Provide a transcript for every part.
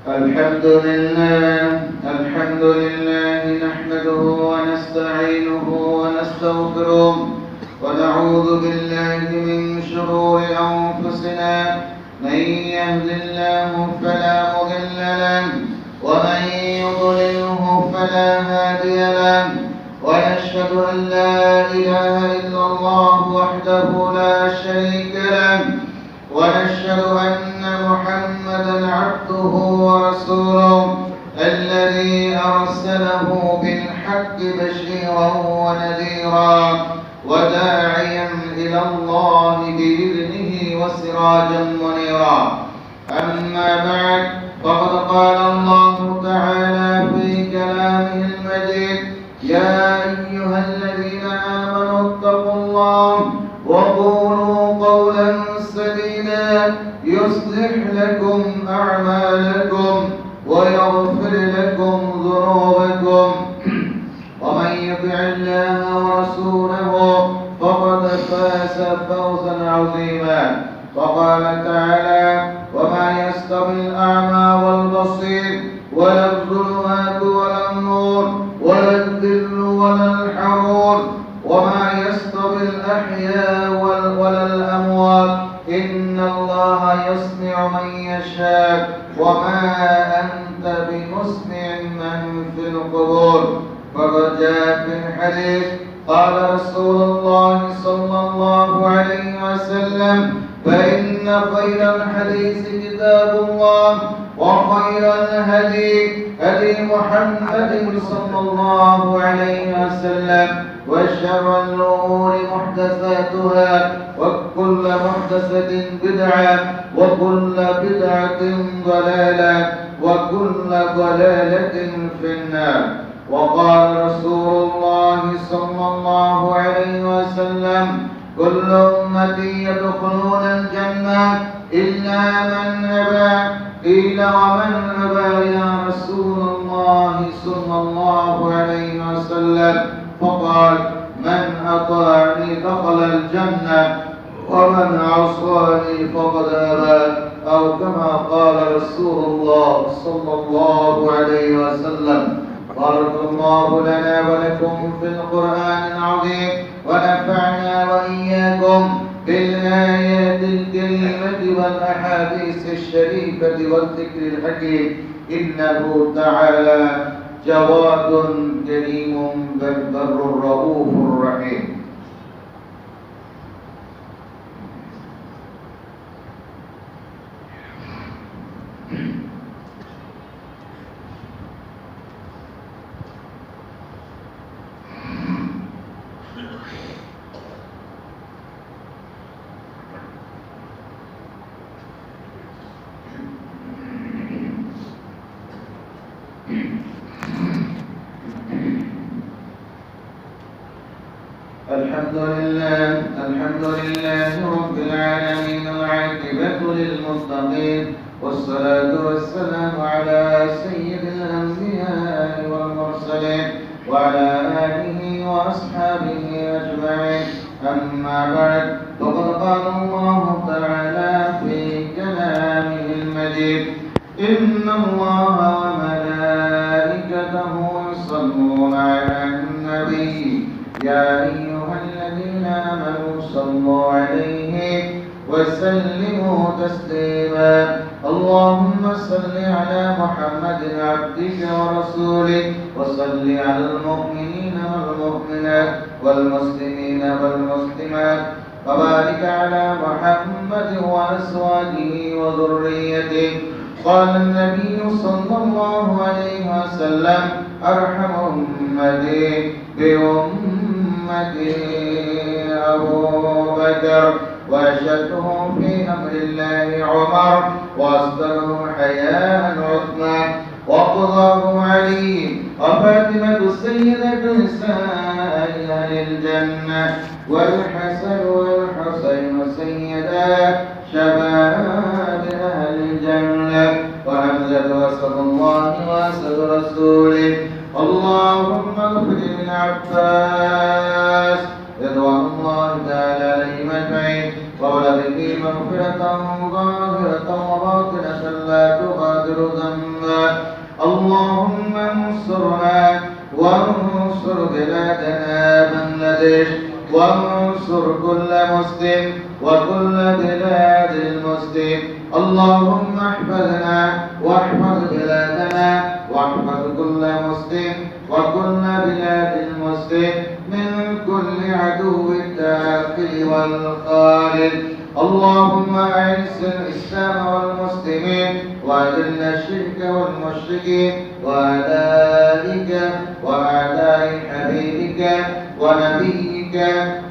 الحمد لله نحمده ونستعينه ونستغفره ونعوذ بالله من شرور أنفسنا. من يهد الله فلا مضل له ومن يضلله فلا هادي له، ونشهد أن لا إله إلا الله وحده لا شريك له، ونشهد أن محمدا عبده ورسوله الذي أرسله بالحق بشيرا ونذيرا وداعيا إلى الله بإذنه وسراجا منيرا. أما بعد، فقد قال الله تعالى في كلامه المجيد: يا أيها الذين آمنوا اتقوا الله وقولوا قولا سديدا يصلح لكم أعمالكم ويغفر لكم ذنوبكم، ومن يطع الله ورسوله فقد فاز فوزا عظيما. وقال تعالى: وما يستوي الأعمى والبصير ولا الظلمات ولا النور ولا الذل ولا الحرور وما يستوي الأحياء ولا الأموات إن الله يسمع من يشاء وما أنت بمسمع من في القبور. فقد جاء في الحديث: قال رسول الله صلى الله عليه وسلم: فإن خير الحديث كتاب الله، وخير الهدي هدي محمد صلى الله عليه وسلم، وشر الأمور محدثاتها، وكل محدثة بدعة، وكل بدعة ضلالة، وكل ضلالة في النار. وقال رسول الله صلى الله عليه وسلم: كل أمتي يدخلون الجنة إلا من أبى. قيل: ومن أبى يا رسول الله صلى الله عليه وسلم؟ فقال: من أطاعني دخل الجنة ومن عصاني فقد أبى، أو كما قال رسول الله صلى الله عليه وسلم. بارك الله لنا ولكم في القرآن العظيم، ونفعنا وإياكم بالآيات الكريمة والأحاديث الشريفة والذكر الحكيم، إنه تعالى جواد كريم بر رؤوف رحيم. الحمد لله رب العالمين، العاقبة للمتقين، والصلاة والسلام على سيد الأنبياء والمرسلين وعلى آله وأصحابه أجمعين. أما بعد، فقد قال الله تعالى في كلامه المجيد: إن الله وملائكته يصلون على النبي يا أيها الذين آمنوا صلوا عليه وسلموا تسليما. اللهم صل على محمد عبدك ورسولك، وصل على المؤمنين والمؤمنات والمسلمين والمسلمات، وبارك على محمد وأزواجه وذريته. قال النبي صلى الله عليه وسلم: أرحم أمتي بأمتي أبو بكر، وأشدهم في أمر الله عمر، وأصدرهم حياء عثمان، وقضاهم علي، وفاطمة سيدة نساء أهل الجنة، والحسن والحسين سيدا شباب أهل الجنة، وحمزة وأسد الله وأسد رسوله. اللهم اغفر للعباس رضوان الله تعالى عليهم أجمعين، وولده مغفرة ظاهرة وباطنة لا تغادر ذنبا بلادنا بنغلاديش وانصر كل مسلم وكل بلاد المسلم. اللهم احفظنا واحفظ بلادنا واحفظ كل مسلم وكل بلاد المسلم من كل عدو الداخل والخارج. اللهم أعز الإسلام والمسلمين وأذل الشرك والمشركين وأعدائك وأعداء حبيبك ونبيك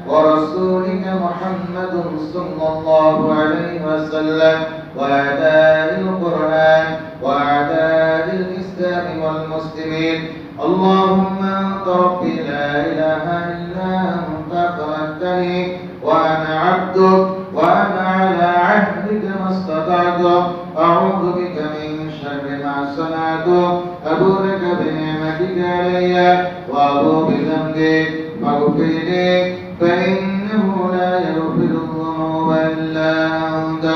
ورسولك محمد صلى الله عليه وسلم وأعداء القرآن وأعداء الإسلام والمسلمين. اللهم أنت ربي لا إله إلا أنت خلقتني وأنا عبدك وأنا على عهدك ما استطعت أعوذ بك من شر ما صنعت أبوء لك بنعمتك علي وأبوء بذنبي فاغفر لي فإنه لا يغفر الذنوب إلا أنت.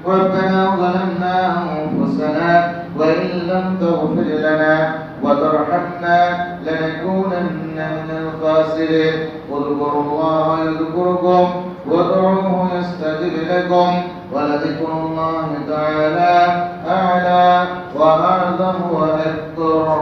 ربنا ظلمنا أنفسنا وإن لم تغفر لنا وترحمنا لنكونن من الخاسرين. اذكروا الله يذكركم وادعوه يستجب لكم ولذكر الله تعالى أعلى وأعظم وأكبر.